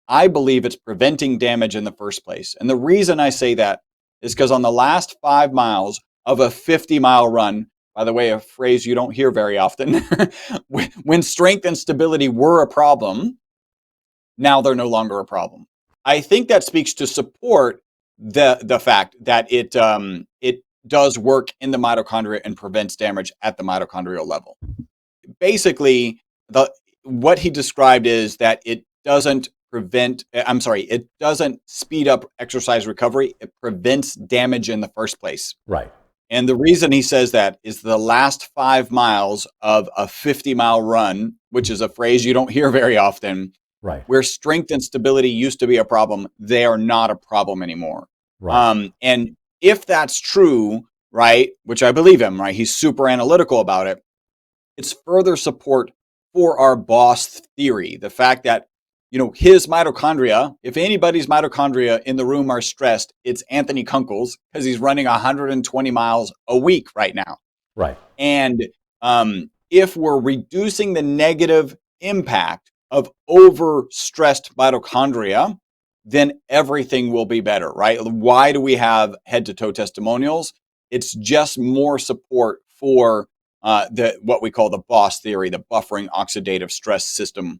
I believe it's preventing damage in the first place. And the reason I say that is because on the last 5 miles of a 50-mile run, by the way, a phrase you don't hear very often, when strength and stability were a problem, now they're no longer a problem. I think that speaks to support the fact that it does work in the mitochondria and prevents damage at the mitochondrial level. Basically, what he described is that it doesn't speed up exercise recovery. It prevents damage in the first place. Right. And the reason he says that is the last 5 miles of a 50-mile run, which is a phrase you don't hear very often, right, where strength and stability used to be a problem, they are not a problem anymore. Right. And if that's true, right, which I believe him, right, he's super analytical about it, it's further support for our boss theory. The fact that, his mitochondria, if anybody's mitochondria in the room are stressed, it's Anthony Kunkel's, because he's running 120 miles a week right now. Right. And if we're reducing the negative impact of overstressed mitochondria, then everything will be better, right? Why do we have head-to-toe testimonials? It's just more support for what we call the BOSS theory, the buffering oxidative stress system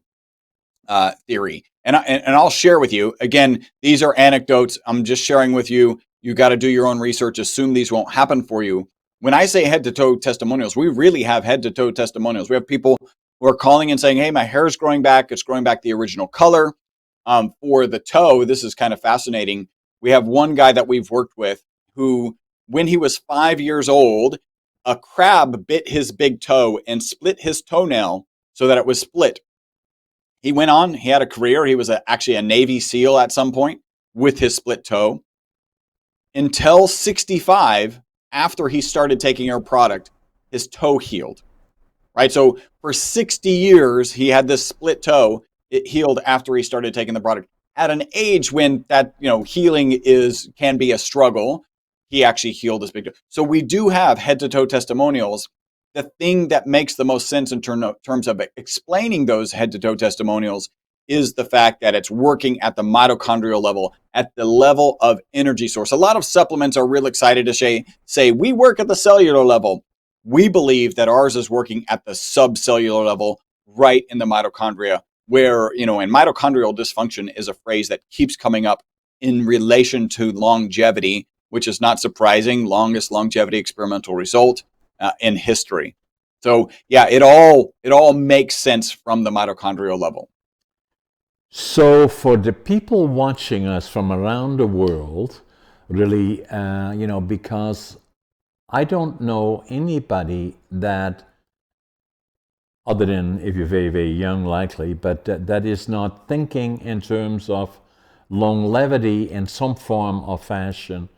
theory. And I'll share with you, again, these are anecdotes. I'm just sharing with you. You got to do your own research. Assume these won't happen for you. When I say head-to-toe testimonials, we really have head-to-toe testimonials. We have people who are calling and saying, hey, my hair's growing back. It's growing back the original color. For the toe, this is kind of fascinating. We have one guy that we've worked with who, when he was 5 years old, a crab bit his big toe and split his toenail so that it was split. He went on, he had a career. He was actually a Navy SEAL at some point with his split toe. Until 65, after he started taking our product, his toe healed, right? So for 60 years, he had this split toe. It healed after he started taking the product. At an age when that, healing can be a struggle, he actually healed his big toe. So we do have head-to-toe testimonials. The thing that makes the most sense in terms of explaining those head-to-toe testimonials is the fact that it's working at the mitochondrial level, at the level of energy source. A lot of supplements are real excited to say, we work at the cellular level. We believe that ours is working at the subcellular level, right in the mitochondria, where, and mitochondrial dysfunction is a phrase that keeps coming up in relation to longevity, which is not surprising, longest longevity experimental result in history. So yeah, it all makes sense from the mitochondrial level. So for the people watching us from around the world, really, because I don't know anybody that, other than if you're very, very young, likely, but that is not thinking in terms of longevity in some form or fashion.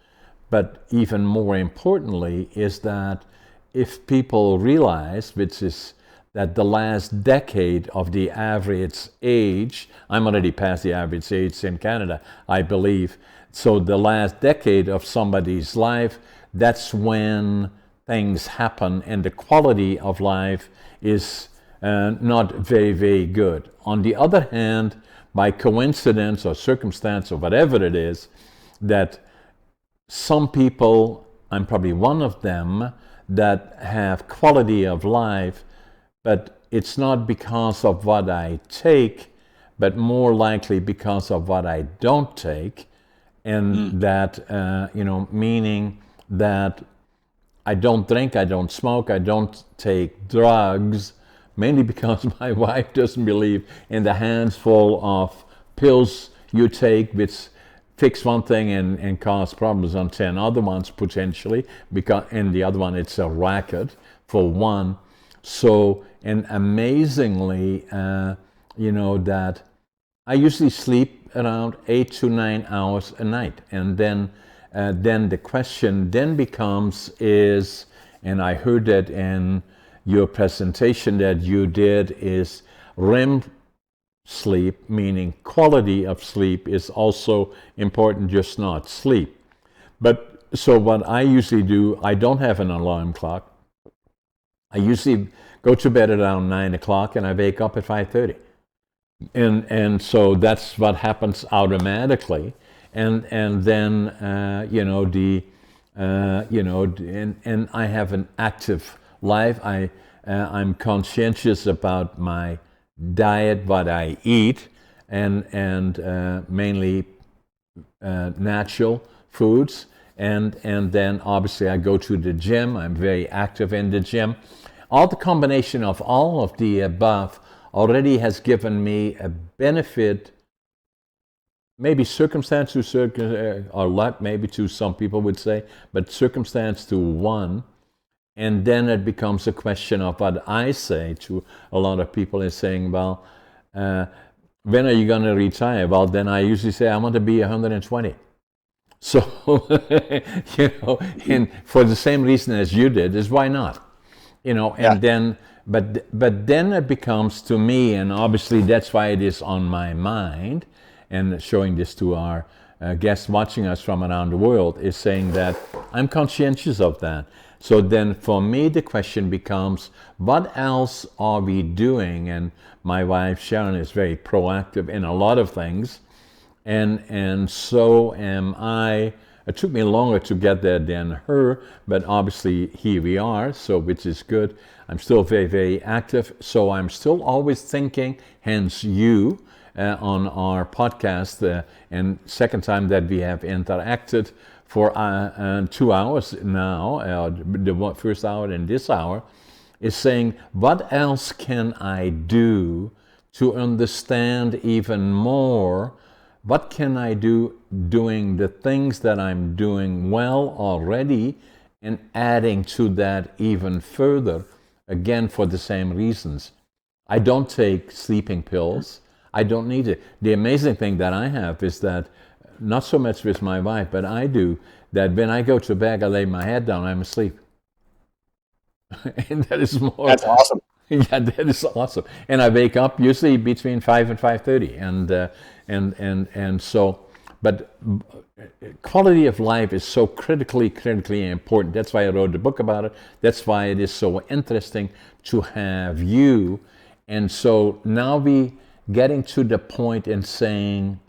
But even more importantly is that if people realize, which is that the last decade of the average age, I'm already past the average age in Canada, I believe. So the last decade of somebody's life, that's when things happen and the quality of life is not very, very good. On the other hand, by coincidence or circumstance or whatever it is, that some people, I'm probably one of them, that have quality of life, but it's not because of what I take, but more likely because of what I don't take, and that, meaning that I don't drink, I don't smoke, I don't take drugs, mainly because my wife doesn't believe in the handful of pills you take, which fix one thing and cause problems on 10 other ones potentially, because in the other one it's a racket for one. So, and amazingly, that I usually sleep around 8 to 9 hours a night, and then the question then becomes is, and I heard that in your presentation that you did, is REM sleep, meaning quality of sleep, is also important, just not sleep. But so what I usually do, I don't have an alarm clock. I usually go to bed around 9 o'clock and I wake up at 5:30. And so that's what happens automatically. And then, and I have an active life. I'm conscientious about my diet, what I eat, and mainly natural foods, and then obviously I go to the gym. I'm very active in the gym. All the combination of all of the above already has given me a benefit, maybe circumstance to or luck, maybe to some people would say, but circumstance to one. And then it becomes a question of what I say to a lot of people is saying, well, when are you going to retire? Well, then I usually say, I want to be 120. So, and for the same reason as you did, is why not? And then, but then it becomes to me, and obviously that's why it is on my mind, and showing this to our guests watching us from around the world, is saying that I'm conscientious of that. So then for me, the question becomes, what else are we doing? And my wife, Sharon, is very proactive in a lot of things. And so am I. It took me longer to get there than her, but obviously here we are, so which is good. I'm still very, very active. So I'm still always thinking, hence you, on our podcast, and second time that we have interacted for 2 hours now, the first hour and this hour, is saying, what else can I do to understand even more? What can I do doing the things that I'm doing well already and adding to that even further, again, for the same reasons. I don't take sleeping pills. I don't need it. The amazing thing that I have is that, not so much with my wife, but I do, that when I go to bed, I lay my head down, I'm asleep. And that is more... That's awesome. Yeah, that is awesome. And I wake up usually between 5 and 5:30. And so, but quality of life is so critically important. That's why I wrote the book about it. That's why it is so interesting to have you. And so now we getting to the point in saying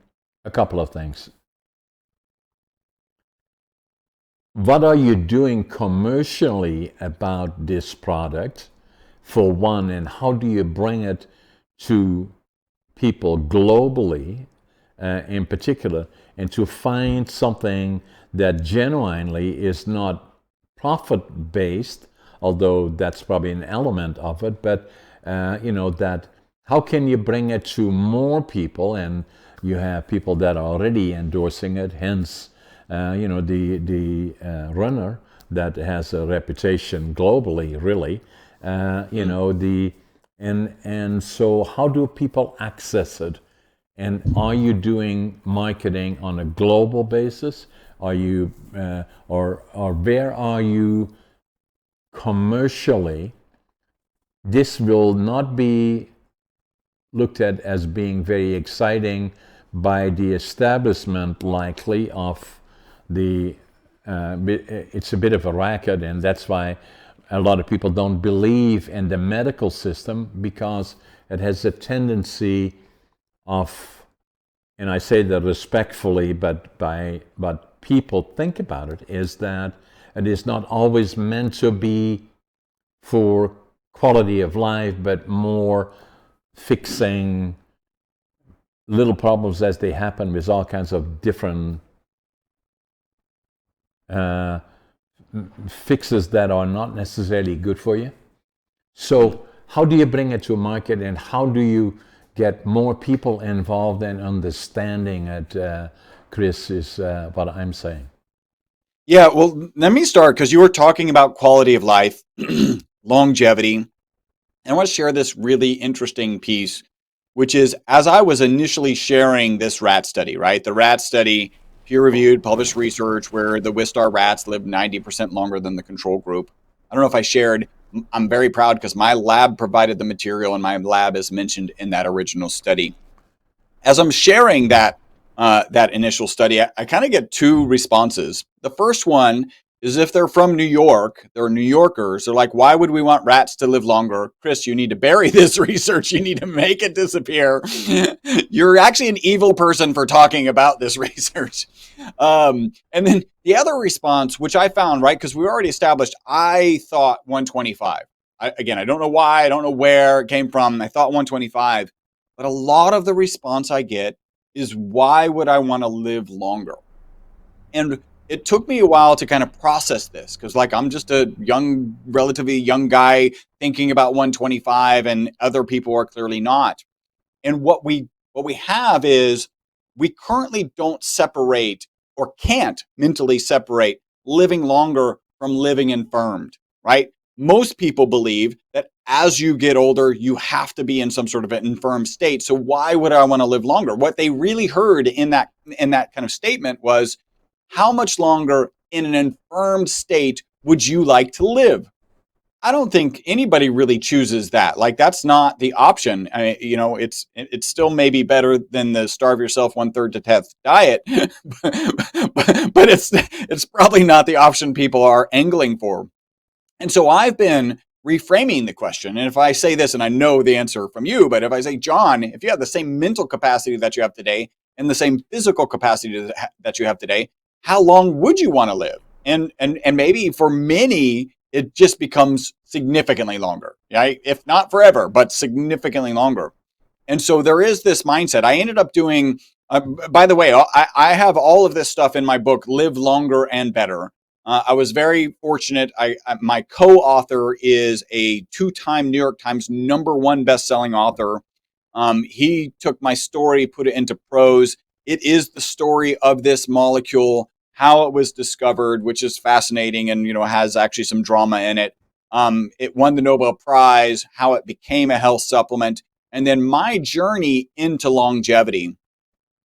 a couple of things. What are you doing commercially about this product, for one, and how do you bring it to people globally, in particular, and to find something that genuinely is not profit-based, although that's probably an element of it, but that how can you bring it to more people? And you have people that are already endorsing it, hence the runner that has a reputation globally, really. And so how do people access it? And are you doing marketing on a global basis? Are you, or where are you commercially? This will not be looked at as being very exciting by the establishment, likely, of the, it's a bit of a racket, and that's why a lot of people don't believe in the medical system, because it has a tendency of, and I say that respectfully, but by what people think about it, is that it is not always meant to be for quality of life, but more fixing little problems as they happen with all kinds of different fixes that are not necessarily good for you. So how do you bring it to market, and how do you get more people involved in understanding it Chris, is what I'm saying. Yeah, well, let me start because you were talking about quality of life, longevity. And I want to share this really interesting piece, which is as I was initially sharing this rat study, right? The rat study, peer reviewed, published research where the Wistar rats lived 90% longer than the control group. I don't know if I shared, I'm very proud because my lab provided the material and my lab is mentioned in that original study. As I'm sharing that initial study, I kind of get two responses. The first one is if they're from New York, they're New Yorkers. They're like, why would we want rats to live longer? Chris, you need to bury this research. You need to make it disappear. You're actually an evil person for talking about this research. And then the other response, which I found, right, because we already established, I thought 125. Again, I don't know why, I don't know where it came from. I thought 125. But a lot of the response I get is why would I want to live longer? And it took me a while to kind of process this because like I'm just a young, relatively young guy thinking about 125 and other people are clearly not. And what we have is we currently don't separate or can't mentally separate living longer from living infirmed, right? Most people believe that as you get older, you have to be in some sort of an infirm state. So why would I want to live longer? What they really heard in that kind of statement was, how much longer in an infirmed state would you like to live? I don't think anybody really chooses that. Like that's not the option. It's still maybe better than the starve yourself 1/3 to death diet, but it's probably not the option people are angling for. And so I've been reframing the question. And if I say this, and I know the answer from you, but if I say, John, if you have the same mental capacity that you have today and the same physical capacity that you have today, how long would you want to live? And maybe for many, it just becomes significantly longer, right? If not forever, but significantly longer. And so there is this mindset. I ended up doing, by the way, I have all of this stuff in my book, Live Longer and Better. I was very fortunate. My co-author is a 2-time New York Times #1 best-selling author. He took my story, put it into prose. It is the story of this molecule, how it was discovered, which is fascinating and has actually some drama in it. It won the Nobel Prize, how it became a health supplement, and then my journey into longevity.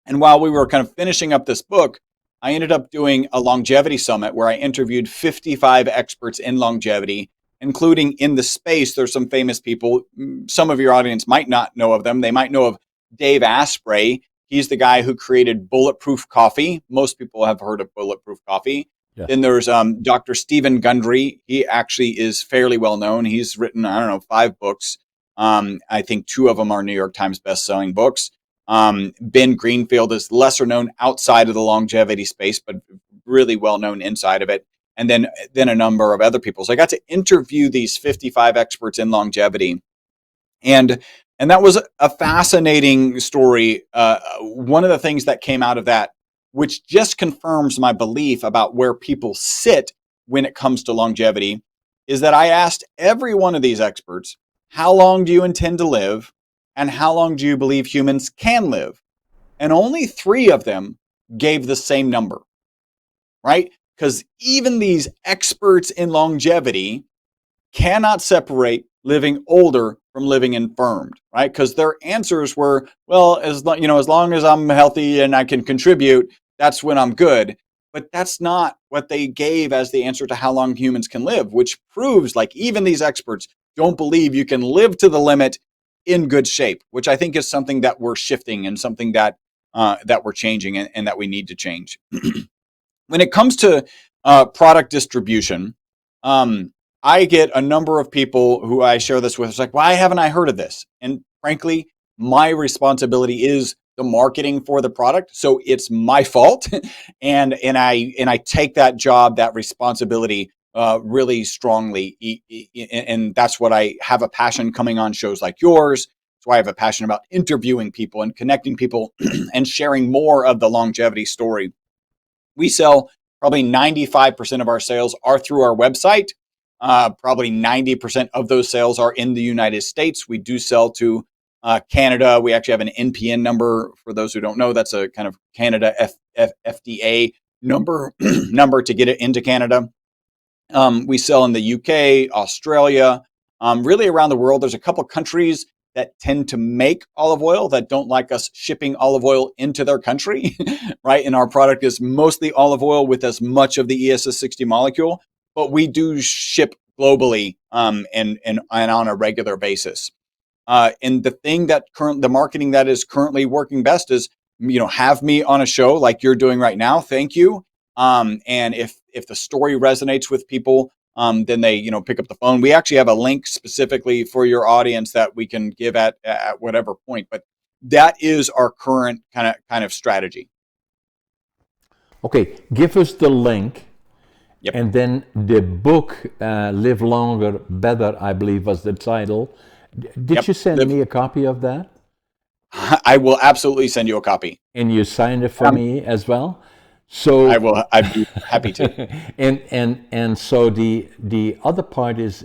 And while we were kind of finishing up this book, I ended up doing a longevity summit where I interviewed 55 experts in longevity, including in the space. There's some famous people. Some of your audience might not know of them. They might know of Dave Asprey. He's the guy who created Bulletproof Coffee. Most people have heard of Bulletproof Coffee. Yeah. Then there's Dr. Stephen Gundry. He actually is fairly well known. He's written, 5 books. I think 2 of them are New York Times best-selling books. Ben Greenfield is lesser known outside of the longevity space, but really well known inside of it. And then a number of other people. So I got to interview these 55 experts in longevity. And that was a fascinating story. One of the things that came out of that, which just confirms my belief about where people sit when it comes to longevity, is that I asked every one of these experts, how long do you intend to live? And how long do you believe humans can live? And only 3 of them gave the same number, right? Because even these experts in longevity cannot separate living older from living infirmed, right? Because their answers were, well, as long as I'm healthy and I can contribute, that's when I'm good. But that's not what they gave as the answer to how long humans can live, which proves like even these experts don't believe you can live to the limit in good shape, which I think is something that we're shifting and something that we're changing and that we need to change. When it comes to product distribution, I get a number of people who I share this with. It's like, why haven't I heard of this? And frankly, my responsibility is the marketing for the product, so it's my fault, and I take that job, that responsibility really strongly, and that's what I have a passion coming on shows like yours. That's why I have a passion about interviewing people and connecting people and sharing more of the longevity story. We sell probably 95% of our sales are through our website. Probably 90% of those sales are in the United States. We do sell to Canada, we actually have an NPN number. For those who don't know, that's a kind of Canada FDA number number to get it into Canada. We sell in the UK, Australia, really around the world. There's a couple countries that tend to make olive oil that don't like us shipping olive oil into their country, right? And our product is mostly olive oil with as much of the ESS60 molecule, but we do ship globally and on a regular basis. And the thing that the marketing that is currently working best is, have me on a show like you're doing right now. Thank you. And if the story resonates with people, then they, pick up the phone. We actually have a link specifically for your audience that we can give at whatever point. But that is our current kind of strategy. Okay, give us the link. Yep. And then the book, Live Longer, Better, I believe was the title. Did you send me a copy of that? I will absolutely send you a copy. And you signed it for me as well? So I will. I'd be happy to. and so the other part is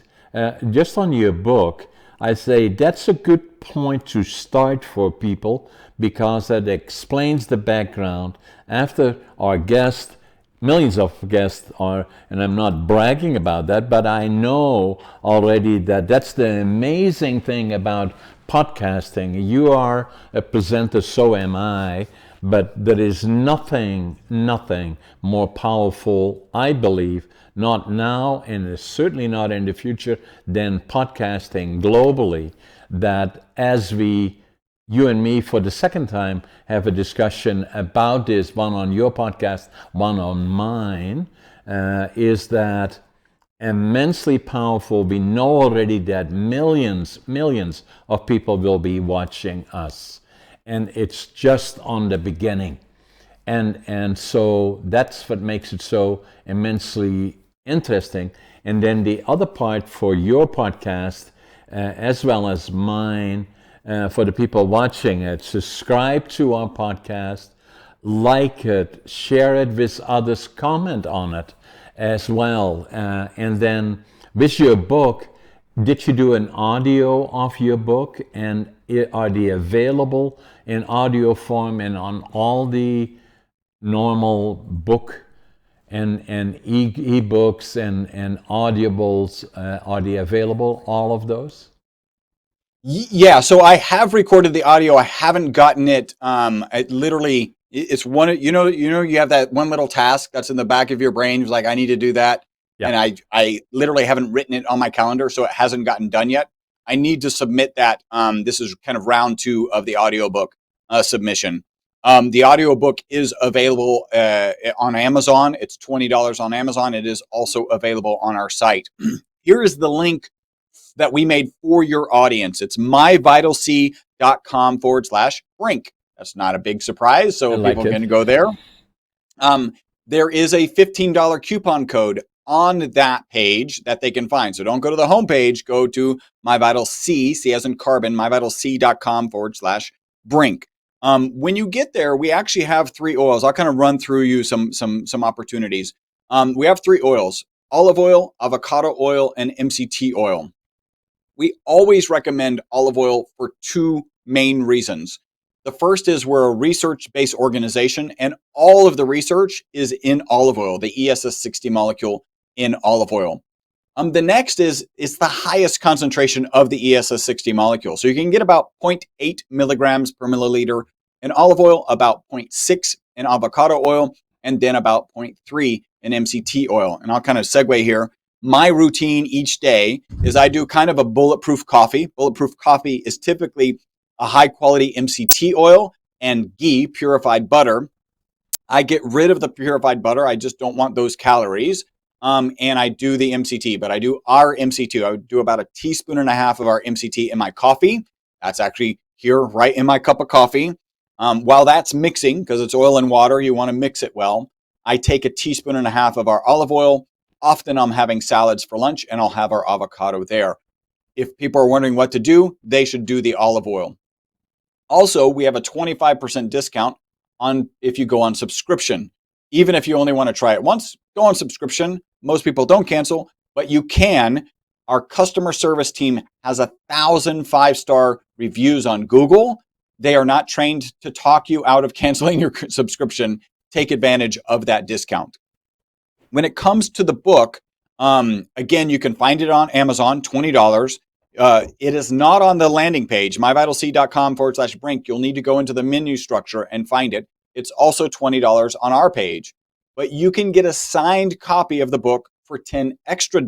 just on your book. I say that's a good point to start for people because that explains the background. After our guest, millions of guests are, and I'm not bragging about that, but I know already that that's the amazing thing about podcasting. You are a presenter, so am I. But there is nothing more powerful, I believe, not now and certainly not in the future, than podcasting globally. That as you and me, for the second time, have a discussion about this, one on your podcast, one on mine, is that immensely powerful. We know already that millions of people will be watching us. And it's just on the beginning. And so that's what makes it so immensely interesting. And then the other part for your podcast, as well as mine, for the people watching it, subscribe to our podcast, like it, share it with others, comment on it as well. And then with your book, did you do an audio of your book, and are they available in audio form and on all the normal book and e-books and audibles? Are they available, all of those? Yeah, so I have recorded the audio. I haven't gotten it. It's one. You have that one little task that's in the back of your brain. It's like, I need to do that. Yeah. And I literally haven't written it on my calendar, so it hasn't gotten done yet. I need to submit that. This is kind of round 2 of the audiobook submission. The audiobook is available on Amazon. It's $20 on Amazon. It is also available on our site. Here is the link that we made for your audience. It's myvitalc.com/Brink. That's not a big surprise, so people can go there. There is a $15 coupon code on that page that they can find. So don't go to the homepage, go to MyVitalC, C as in carbon, myvitalc.com/Brink. When you get there, we actually have 3 oils. I'll kind of run through you some opportunities. We have 3 oils: olive oil, avocado oil, and MCT oil. We always recommend olive oil for 2 main reasons. The first is we're a research-based organization, and all of the research is in olive oil, the ESS60 molecule in olive oil. The next is it's the highest concentration of the ESS60 molecule. So you can get about 0.8 milligrams per milliliter in olive oil, about 0.6 in avocado oil, and then about 0.3 in MCT oil. And I'll kind of segue here. My routine each day is I do kind of a bulletproof coffee. Bulletproof coffee is typically a high quality MCT oil and ghee, purified butter. I get rid of the purified butter. I just don't want those calories. And I do the MCT, but I do our MCT. I would do about 1.5 teaspoons of our MCT in my coffee. That's actually here right in my cup of coffee. While that's mixing, because it's oil and water, you want to mix it well. I take 1.5 teaspoons of our olive oil. Often I'm having salads for lunch, and I'll have our avocado there. If people are wondering what to do, they should do the olive oil. Also, we have a 25% discount on if you go on subscription. Even if you only want to try it once, go on subscription. Most people don't cancel, but you can. Our customer service team has 1,000 5-star reviews on Google. They are not trained to talk you out of canceling your subscription. Take advantage of that discount. When it comes to the book, again, you can find it on Amazon, $20. It is not on the landing page, myvitalc.com/Brink. You'll need to go into the menu structure and find it. It's also $20 on our page. But you can get a signed copy of the book for $10 extra.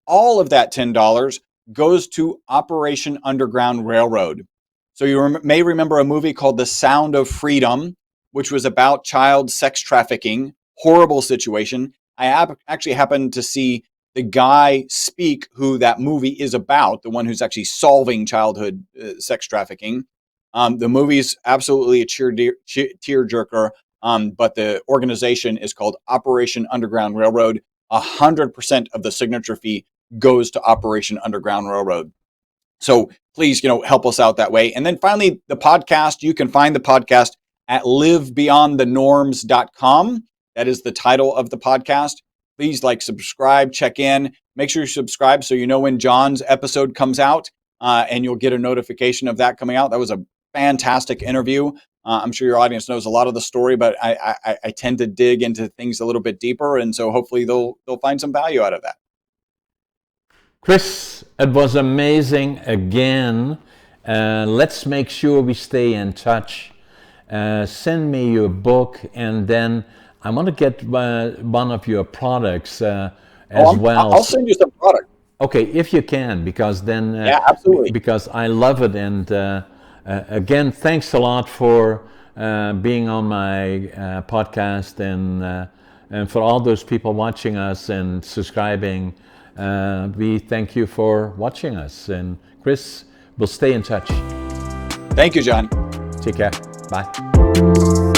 All of that $10 goes to Operation Underground Railroad. So you may remember a movie called The Sound of Freedom, which was about child sex trafficking. Horrible situation. I actually happened to see the guy speak who that movie is about, the one who's actually solving childhood sex trafficking. The movie's absolutely a tearjerker, but the organization is called Operation Underground Railroad. 100% of the signature fee goes to Operation Underground Railroad. So please, help us out that way. And then finally, the podcast. You can find the podcast at livebeyondthenorms.com. That is the title of the podcast. Please subscribe, check in, make sure you subscribe so you know when John's episode comes out, and you'll get a notification of that coming out. That was a fantastic interview. I'm sure your audience knows a lot of the story, but I tend to dig into things a little bit deeper, and so hopefully they'll find some value out of that. Chris, it was amazing again. Let's make sure we stay in touch. Send me your book, and then I want to get one of your products as well. I'll send you some product. Okay, if you can, because then yeah, absolutely. Because I love it. And again, thanks a lot for being on my podcast, and for all those people watching us and subscribing. We thank you for watching us. And Chris, we'll stay in touch. Thank you, John. Take care. Bye.